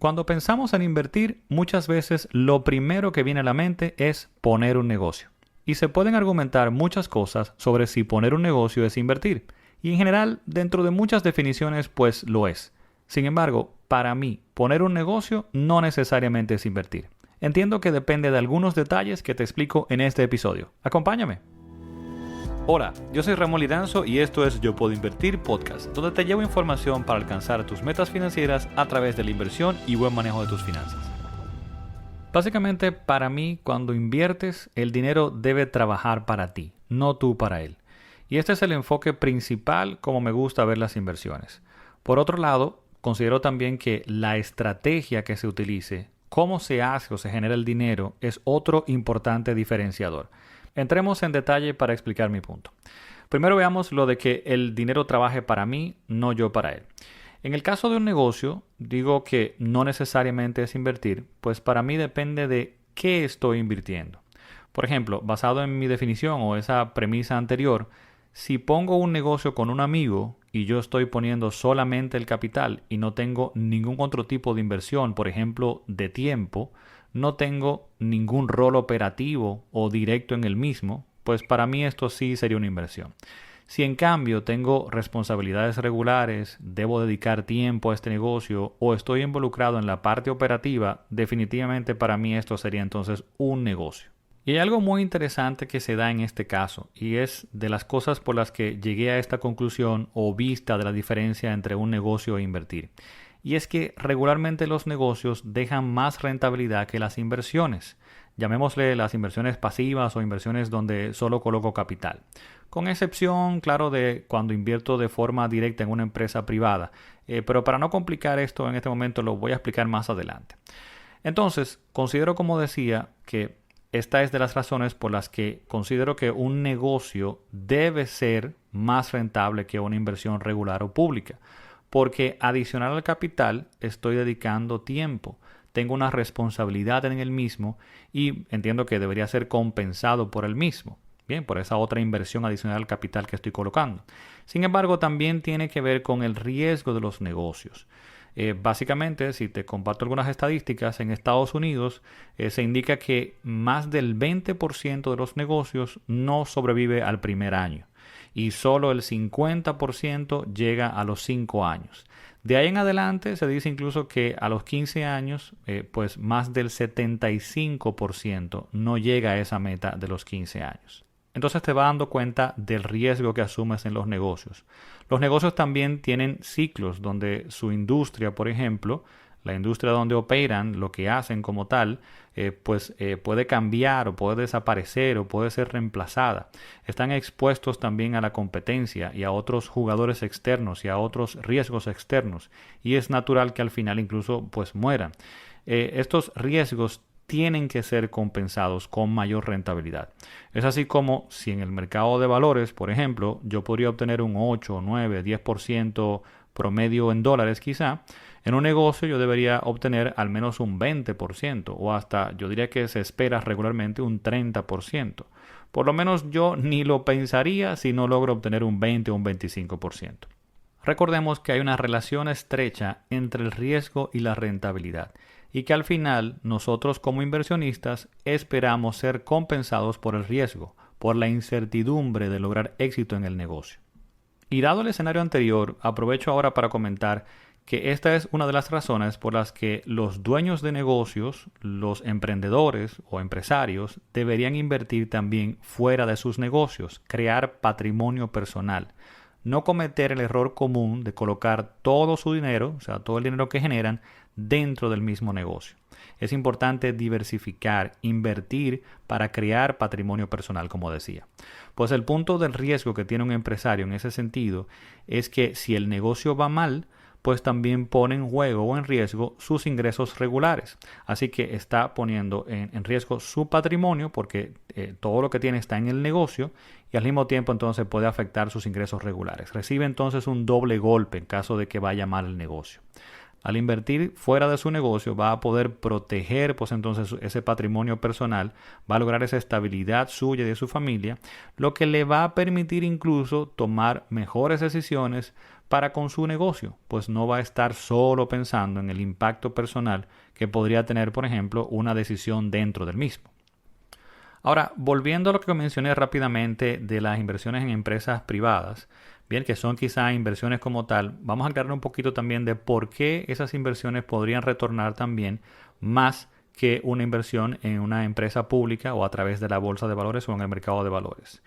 Cuando pensamos en invertir, muchas veces lo primero que viene a la mente es poner un negocio. Y se pueden argumentar muchas cosas sobre si poner un negocio es invertir. Y en general, dentro de muchas definiciones, pues lo es. Sin embargo, para mí, poner un negocio no necesariamente es invertir. Entiendo que depende de algunos detalles que te explico en este episodio. Acompáñame. Hola, yo soy Ramón Liranzo y esto es Yo Puedo Invertir Podcast, donde te llevo información para alcanzar tus metas financieras a través de la inversión y buen manejo de tus finanzas. Básicamente, para mí, cuando inviertes, el dinero debe trabajar para ti, no tú para él. Y este es el enfoque principal como me gusta ver las inversiones. Por otro lado, considero también que la estrategia que se utilice, cómo se hace o se genera el dinero, es otro importante diferenciador. Entremos en detalle para explicar mi punto. Primero veamos lo de que el dinero trabaje para mí, no yo para él. En el caso de un negocio, digo que no necesariamente es invertir, pues para mí depende de qué estoy invirtiendo. Por ejemplo, basado en mi definición o esa premisa anterior, si pongo un negocio con un amigo y yo estoy poniendo solamente el capital y no tengo ningún otro tipo de inversión, por ejemplo, de tiempo, no tengo ningún rol operativo o directo en el mismo, pues para mí esto sí sería una inversión. Si en cambio tengo responsabilidades regulares, debo dedicar tiempo a este negocio o estoy involucrado en la parte operativa, definitivamente para mí esto sería entonces un negocio. Y hay algo muy interesante que se da en este caso, y es de las cosas por las que llegué a esta conclusión o vista de la diferencia entre un negocio e invertir. Y es que regularmente los negocios dejan más rentabilidad que las inversiones. Llamémosle las inversiones pasivas o inversiones donde solo coloco capital. Con excepción, claro, de cuando invierto de forma directa en una empresa privada. Pero para no complicar esto en este momento lo voy a explicar más adelante. Entonces, considero, como decía, que esta es de las razones por las que considero que un negocio debe ser más rentable que una inversión regular o pública. Porque adicional al capital estoy dedicando tiempo, tengo una responsabilidad en el mismo y entiendo que debería ser compensado por el mismo, bien, por esa otra inversión adicional al capital que estoy colocando. Sin embargo, también tiene que ver con el riesgo de los negocios. Básicamente, si te comparto algunas estadísticas, en Estados Unidos se indica que más del 20% de los negocios no sobrevive al primer año y solo el 50% llega a los 5 años. De ahí en adelante se dice incluso que a los 15 años, pues más del 75% no llega a esa meta de los 15 años. Entonces te vas dando cuenta del riesgo que asumes en los negocios. Los negocios también tienen ciclos donde su industria, por ejemplo, la industria donde operan, lo que hacen como tal, puede cambiar o puede desaparecer o puede ser reemplazada. Están expuestos también a la competencia y a otros jugadores externos y a otros riesgos externos. Y es natural que al final incluso pues mueran. Estos riesgos tienen que ser compensados con mayor rentabilidad. Es así como si en el mercado de valores, por ejemplo, yo podría obtener un 8, 9, 10% promedio en dólares quizá, en un negocio yo debería obtener al menos un 20% o hasta yo diría que se espera regularmente un 30%. Por lo menos yo ni lo pensaría si no logro obtener un 20 o un 25%. Recordemos que hay una relación estrecha entre el riesgo y la rentabilidad y que al final nosotros como inversionistas esperamos ser compensados por el riesgo, por la incertidumbre de lograr éxito en el negocio. Y dado el escenario anterior, aprovecho ahora para comentar que esta es una de las razones por las que los dueños de negocios, los emprendedores o empresarios, deberían invertir también fuera de sus negocios, crear patrimonio personal. No cometer el error común de colocar todo su dinero, o sea, todo el dinero que generan, dentro del mismo negocio. Es importante diversificar, invertir para crear patrimonio personal, como decía. Pues el punto del riesgo que tiene un empresario en ese sentido es que si el negocio va mal, pues también pone en juego o en riesgo sus ingresos regulares. Así que está poniendo en riesgo su patrimonio porque todo lo que tiene está en el negocio y al mismo tiempo entonces puede afectar sus ingresos regulares. Recibe entonces un doble golpe en caso de que vaya mal el negocio. Al invertir fuera de su negocio va a poder proteger pues entonces ese patrimonio personal, va a lograr esa estabilidad suya y de su familia, lo que le va a permitir incluso tomar mejores decisiones para con su negocio, pues no va a estar solo pensando en el impacto personal que podría tener, por ejemplo, una decisión dentro del mismo. Ahora, volviendo a lo que mencioné rápidamente de las inversiones en empresas privadas, bien, que son quizás inversiones como tal, vamos a aclarar un poquito también de por qué esas inversiones podrían retornar también más que una inversión en una empresa pública o a través de la bolsa de valores o en el mercado de valores.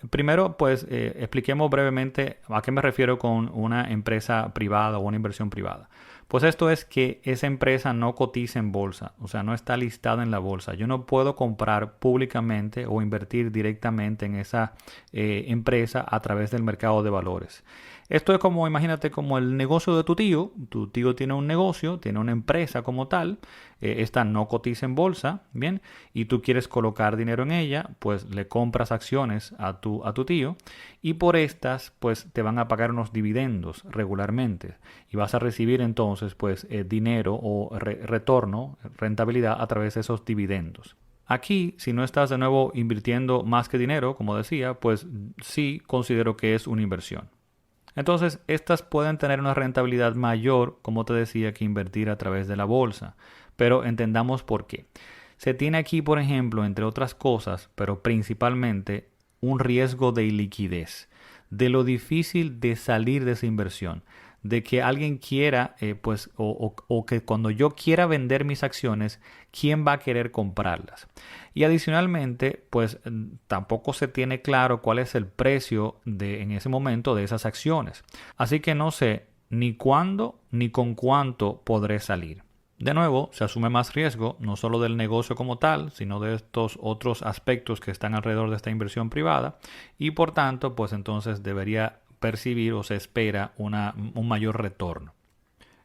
Primero, pues expliquemos brevemente a qué me refiero con una empresa privada o una inversión privada. Pues esto es que esa empresa no cotiza en bolsa, o sea, no está listada en la bolsa. Yo no puedo comprar públicamente o invertir directamente en esa empresa a través del mercado de valores. Esto es como, imagínate, como el negocio de tu tío. Tu tío tiene un negocio, tiene una empresa como tal. Esta no cotiza en bolsa, ¿bien? Y tú quieres colocar dinero en ella, pues le compras acciones a tu tío y por estas, pues te van a pagar unos dividendos regularmente y vas a recibir entonces, pues, dinero o retorno, rentabilidad a través de esos dividendos. Aquí, si no estás de nuevo invirtiendo más que dinero, como decía, pues sí considero que es una inversión. Entonces, estas pueden tener una rentabilidad mayor, como te decía, que invertir a través de la bolsa. Pero entendamos por qué. Se tiene aquí, por ejemplo, entre otras cosas, pero principalmente, un riesgo de iliquidez, de lo difícil de salir de esa inversión, de que alguien quiera, pues, o que cuando yo quiera vender mis acciones, ¿quién va a querer comprarlas? Y adicionalmente, pues tampoco se tiene claro cuál es el precio en ese momento de esas acciones. Así que no sé ni cuándo ni con cuánto podré salir. De nuevo, se asume más riesgo, no solo del negocio como tal, sino de estos otros aspectos que están alrededor de esta inversión privada y por tanto, pues entonces debería percibir o se espera un mayor retorno.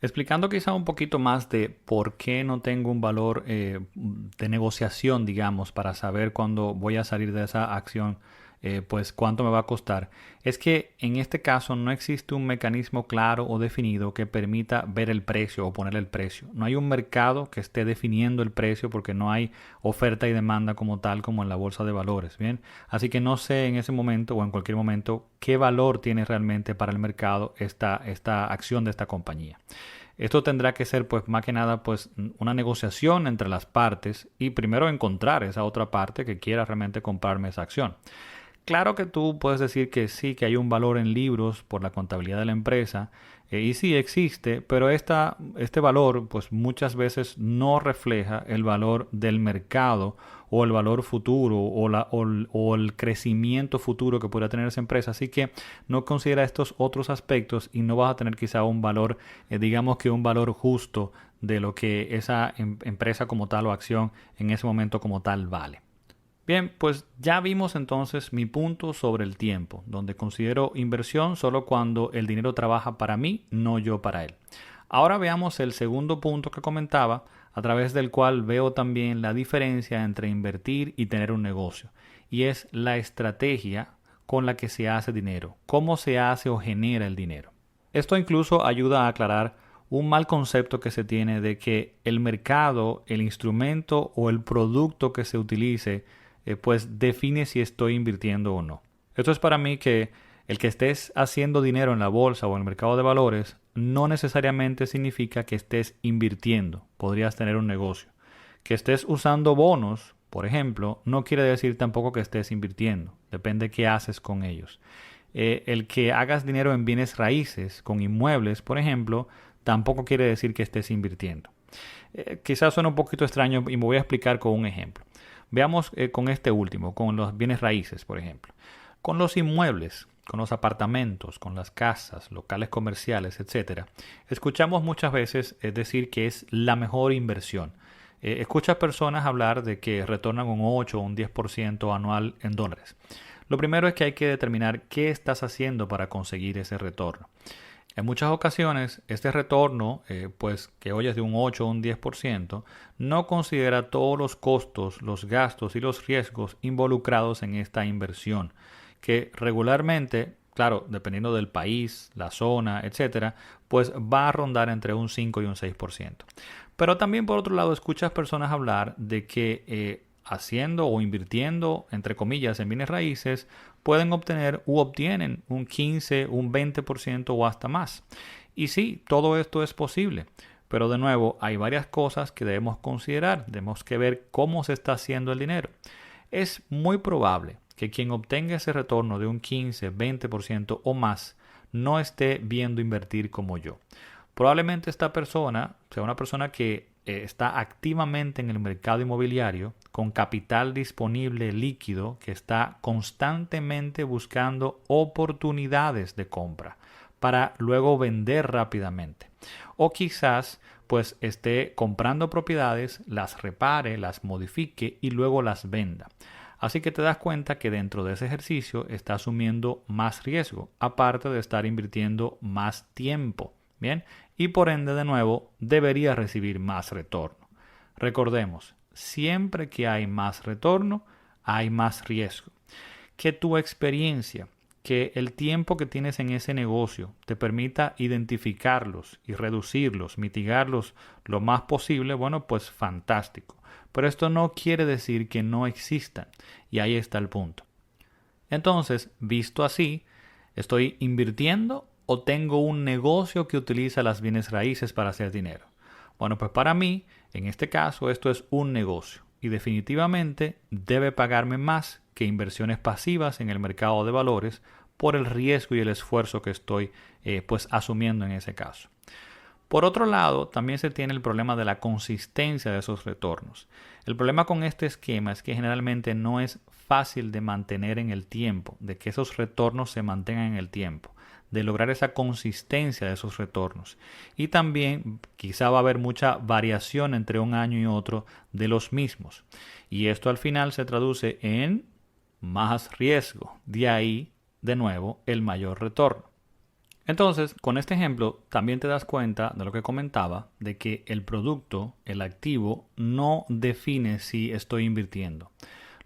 Explicando quizá un poquito más de por qué no tengo un valor de negociación, digamos, para saber cuándo voy a salir de esa acción, pues cuánto me va a costar. Es que en este caso no existe un mecanismo claro o definido que permita ver el precio o poner el precio. No hay un mercado que esté definiendo el precio porque no hay oferta y demanda como tal como en la bolsa de valores, ¿bien? Así que no sé en ese momento o en cualquier momento qué valor tiene realmente para el mercado esta acción de esta compañía. Esto tendrá que ser, pues, más que nada, pues, una negociación entre las partes y primero encontrar esa otra parte que quiera realmente comprarme esa acción. Claro que tú puedes decir que sí, que hay un valor en libros por la contabilidad de la empresa, y sí existe, pero este valor pues muchas veces no refleja el valor del mercado o el valor futuro o el crecimiento futuro que pueda tener esa empresa. Así que no considera estos otros aspectos y no vas a tener quizá un valor, digamos que un valor justo de lo que esa empresa como tal o acción en ese momento como tal vale. Bien, pues ya vimos entonces mi punto sobre el tiempo, donde considero inversión solo cuando el dinero trabaja para mí, no yo para él. Ahora veamos el segundo punto que comentaba, a través del cual veo también la diferencia entre invertir y tener un negocio, y es la estrategia con la que se hace dinero, cómo se hace o genera el dinero. Esto incluso ayuda a aclarar un mal concepto que se tiene de que el mercado, el instrumento o el producto que se utilice pues define si estoy invirtiendo o no. Esto es para mí que el que estés haciendo dinero en la bolsa o en el mercado de valores no necesariamente significa que estés invirtiendo. Podrías tener un negocio. Que estés usando bonos, por ejemplo, no quiere decir tampoco que estés invirtiendo. Depende qué haces con ellos. El que hagas dinero en bienes raíces, con inmuebles, por ejemplo, tampoco quiere decir que estés invirtiendo. Quizás suene un poquito extraño y me voy a explicar con un ejemplo. Veamos con este último, con los bienes raíces, por ejemplo. Con los inmuebles, con los apartamentos, con las casas, locales comerciales, etcétera, escuchamos muchas veces decir que es la mejor inversión. Escuchas personas hablar de que retornan un 8 o un 10% anual en dólares. Lo primero es que hay que determinar qué estás haciendo para conseguir ese retorno. En muchas ocasiones, este retorno, pues que hoy es de un 8 o un 10%, no considera todos los costos, los gastos y los riesgos involucrados en esta inversión, que regularmente, claro, dependiendo del país, la zona, etcétera, pues va a rondar entre un 5 y un 6%. Pero también, por otro lado, escuchas personas hablar de que haciendo o invirtiendo, entre comillas, en bienes raíces, pueden obtener u obtienen un 15, un 20% o hasta más. Y sí, todo esto es posible. Pero de nuevo, hay varias cosas que debemos considerar. Tenemos que ver cómo se está haciendo el dinero. Es muy probable que quien obtenga ese retorno de un 15, 20% o más no esté viendo invertir como yo. Probablemente esta persona sea una persona que está activamente en el mercado inmobiliario con capital disponible líquido que está constantemente buscando oportunidades de compra para luego vender rápidamente. O quizás pues esté comprando propiedades, las repare, las modifique y luego las venda. Así que te das cuenta que dentro de ese ejercicio está asumiendo más riesgo, aparte de estar invirtiendo más tiempo. Bien, y por ende de nuevo debería recibir más retorno. Recordemos, siempre que hay más retorno, hay más riesgo. Que tu experiencia, que el tiempo que tienes en ese negocio te permita identificarlos y reducirlos, mitigarlos lo más posible, bueno, pues fantástico. Pero esto no quiere decir que no existan. Y ahí está el punto. Entonces, visto así, ¿estoy invirtiendo o tengo un negocio que utiliza las bienes raíces para hacer dinero? Bueno, pues para mí, en este caso, esto es un negocio. Y definitivamente debe pagarme más que inversiones pasivas en el mercado de valores por el riesgo y el esfuerzo que estoy pues asumiendo en ese caso. Por otro lado, también se tiene el problema de la consistencia de esos retornos. El problema con este esquema es que generalmente no es fácil de mantener en el tiempo, de que esos retornos se mantengan en el tiempo, de lograr esa consistencia de esos retornos. Y también quizá va a haber mucha variación entre un año y otro de los mismos. Y esto al final se traduce en más riesgo. De ahí, de nuevo, el mayor retorno. Entonces, con este ejemplo, también te das cuenta de lo que comentaba, de que el producto, el activo, no define si estoy invirtiendo.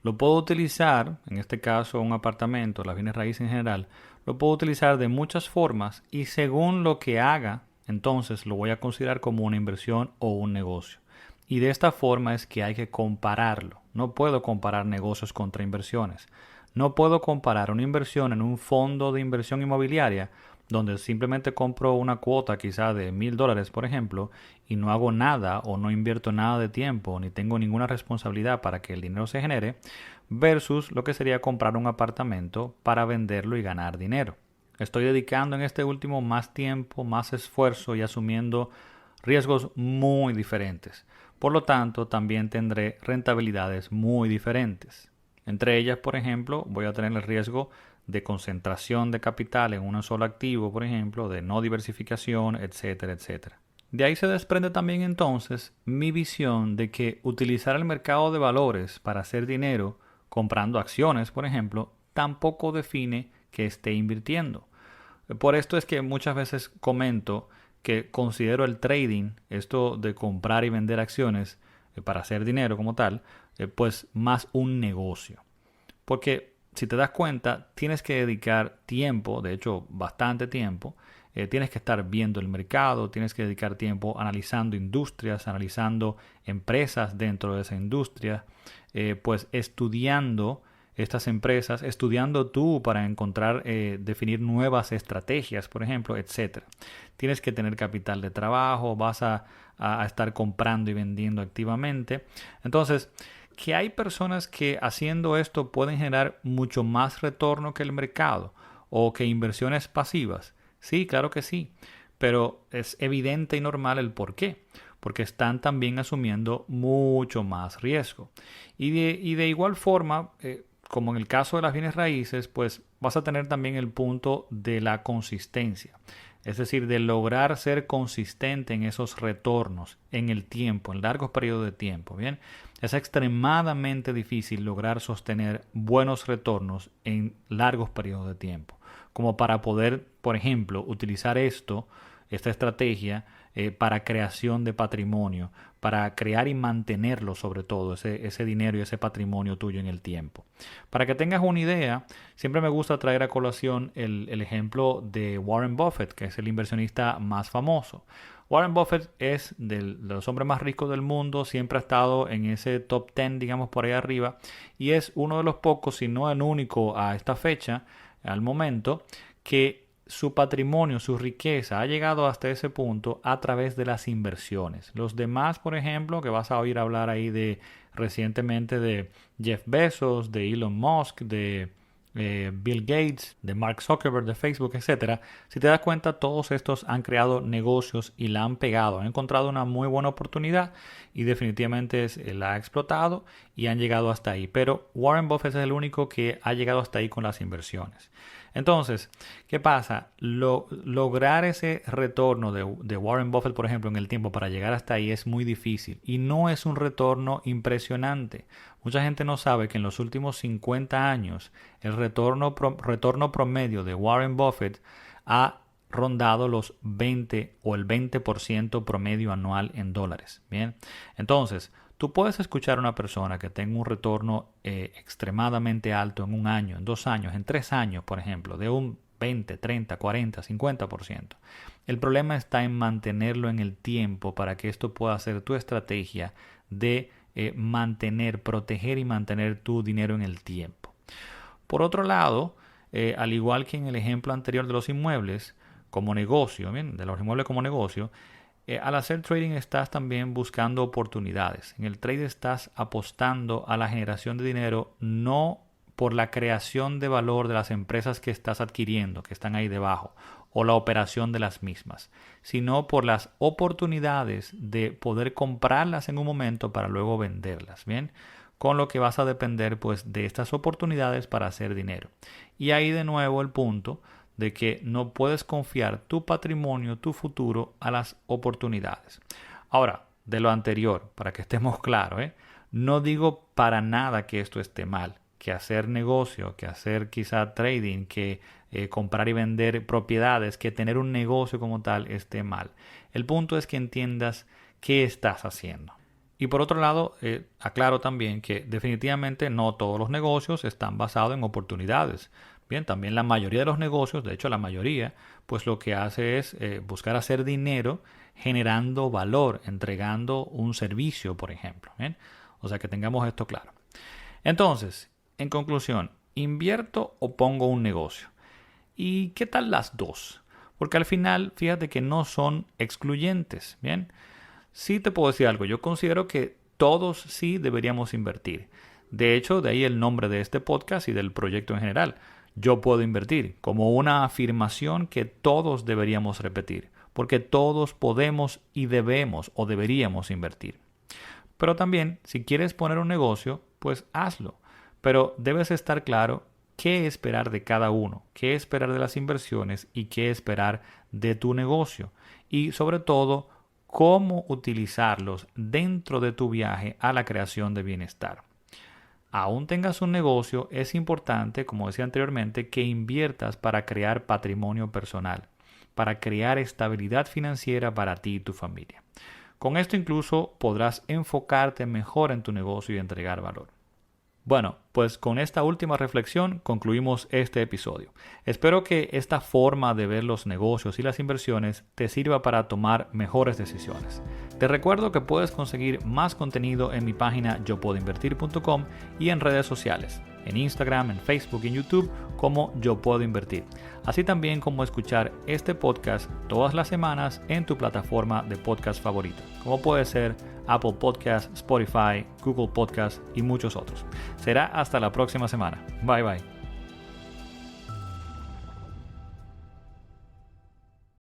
Lo puedo utilizar, en este caso un apartamento, las bienes raíces en general, lo puedo utilizar de muchas formas y según lo que haga, entonces lo voy a considerar como una inversión o un negocio. Y de esta forma es que hay que compararlo. No puedo comparar negocios contra inversiones. No puedo comparar una inversión en un fondo de inversión inmobiliaria donde simplemente compro una cuota quizá de $1,000, por ejemplo, y no hago nada o no invierto nada de tiempo ni tengo ninguna responsabilidad para que el dinero se genere, versus lo que sería comprar un apartamento para venderlo y ganar dinero. Estoy dedicando en este último más tiempo, más esfuerzo y asumiendo riesgos muy diferentes. Por lo tanto, también tendré rentabilidades muy diferentes. Entre ellas, por ejemplo, voy a tener el riesgo de concentración de capital en un solo activo, por ejemplo, de no diversificación, etcétera, etcétera. De ahí se desprende también entonces mi visión de que utilizar el mercado de valores para hacer dinero comprando acciones, por ejemplo, tampoco define que esté invirtiendo. Por esto es que muchas veces comento que considero el trading, esto de comprar y vender acciones para hacer dinero como tal, pues más un negocio. Porque si te das cuenta, tienes que dedicar tiempo, de hecho bastante tiempo, tienes que estar viendo el mercado, tienes que dedicar tiempo analizando industrias, analizando empresas dentro de esa industria, pues estudiando estas empresas, estudiando tú para encontrar, definir nuevas estrategias, por ejemplo, etcétera. Tienes que tener capital de trabajo, vas a estar comprando y vendiendo activamente. Entonces, que hay personas que haciendo esto pueden generar mucho más retorno que el mercado o que inversiones pasivas. Sí, claro que sí, pero es evidente y normal el por qué. Porque están también asumiendo mucho más riesgo. Y de igual forma, como en el caso de las bienes raíces, pues vas a tener también el punto de la consistencia. Es decir, de lograr ser consistente en esos retornos en el tiempo, en largos periodos de tiempo. Bien, es extremadamente difícil lograr sostener buenos retornos en largos periodos de tiempo. Como para poder, por ejemplo, utilizar esta estrategia para creación de patrimonio, para crear y mantenerlo sobre todo, ese dinero y ese patrimonio tuyo en el tiempo. Para que tengas una idea, siempre me gusta traer a colación el ejemplo de Warren Buffett, que es el inversionista más famoso. Warren Buffett es de los hombres más ricos del mundo, siempre ha estado en ese top 10, digamos, por ahí arriba, y es uno de los pocos, si no el único a esta fecha, al momento, que su patrimonio, su riqueza ha llegado hasta ese punto a través de las inversiones. Los demás, por ejemplo, que vas a oír hablar ahí recientemente de Jeff Bezos, de Elon Musk, de Bill Gates, de Mark Zuckerberg, de Facebook, etcétera. Si te das cuenta, todos estos han creado negocios y la han pegado, han encontrado una muy buena oportunidad y definitivamente la ha explotado y han llegado hasta ahí. Pero Warren Buffett es el único que ha llegado hasta ahí con las inversiones. Entonces, ¿qué pasa? Lograr ese retorno de Warren Buffett, por ejemplo, en el tiempo para llegar hasta ahí es muy difícil y no es un retorno impresionante. Mucha gente no sabe que en los últimos 50 años el retorno promedio de Warren Buffett ha rondado los 20 o el 20% promedio anual en dólares. Bien, entonces tú puedes escuchar a una persona que tenga un retorno extremadamente alto en un año, en 2 años, en 3 años, por ejemplo, de un 20, 30, 40, 50%. El problema está en mantenerlo en el tiempo para que esto pueda ser tu estrategia de proteger y mantener tu dinero en el tiempo. Por otro lado, al igual que en el ejemplo anterior de los inmuebles como negocio, bien, de los inmuebles como negocio, al hacer trading estás también buscando oportunidades. En el trade estás apostando a la generación de dinero, no por la creación de valor de las empresas que estás adquiriendo, que están ahí debajo, o la operación de las mismas, sino por las oportunidades de poder comprarlas en un momento para luego venderlas, ¿bien? Con lo que vas a depender pues de estas oportunidades para hacer dinero. Y ahí de nuevo el punto de que no puedes confiar tu patrimonio, tu futuro a las oportunidades. Ahora, de lo anterior, para que estemos claros, no digo para nada que esto esté mal, que hacer negocio, que hacer quizá trading, que comprar y vender propiedades, que tener un negocio como tal esté mal. El punto es que entiendas qué estás haciendo. Y por otro lado, aclaro también que definitivamente no todos los negocios están basados en oportunidades. Bien, también la mayoría de los negocios, de hecho la mayoría, pues lo que hace es buscar hacer dinero generando valor, entregando un servicio, por ejemplo. ¿Bien? O sea que tengamos esto claro. Entonces, en conclusión, ¿invierto o pongo un negocio? ¿Y qué tal las dos? Porque al final, fíjate que no son excluyentes. Bien, sí te puedo decir algo. Yo considero que todos sí deberíamos invertir. De hecho, de ahí el nombre de este podcast y del proyecto en general. Yo puedo invertir, como una afirmación que todos deberíamos repetir, porque todos podemos y debemos o deberíamos invertir. Pero también, si quieres poner un negocio, pues hazlo. Pero debes estar claro qué esperar de cada uno, qué esperar de las inversiones y qué esperar de tu negocio. Y sobre todo, cómo utilizarlos dentro de tu viaje a la creación de bienestar. Aún tengas un negocio, es importante, como decía anteriormente, que inviertas para crear patrimonio personal, para crear estabilidad financiera para ti y tu familia. Con esto incluso podrás enfocarte mejor en tu negocio y entregar valor. Bueno, pues con esta última reflexión concluimos este episodio. Espero que esta forma de ver los negocios y las inversiones te sirva para tomar mejores decisiones. Te recuerdo que puedes conseguir más contenido en mi página yopuedoinvertir.com y en redes sociales, en Instagram, en Facebook y en YouTube como Yo Puedo Invertir. Así también como escuchar este podcast todas las semanas en tu plataforma de podcast favorita, como puede ser Apple Podcasts, Spotify, Google Podcasts y muchos otros. Será hasta la próxima semana. Bye bye.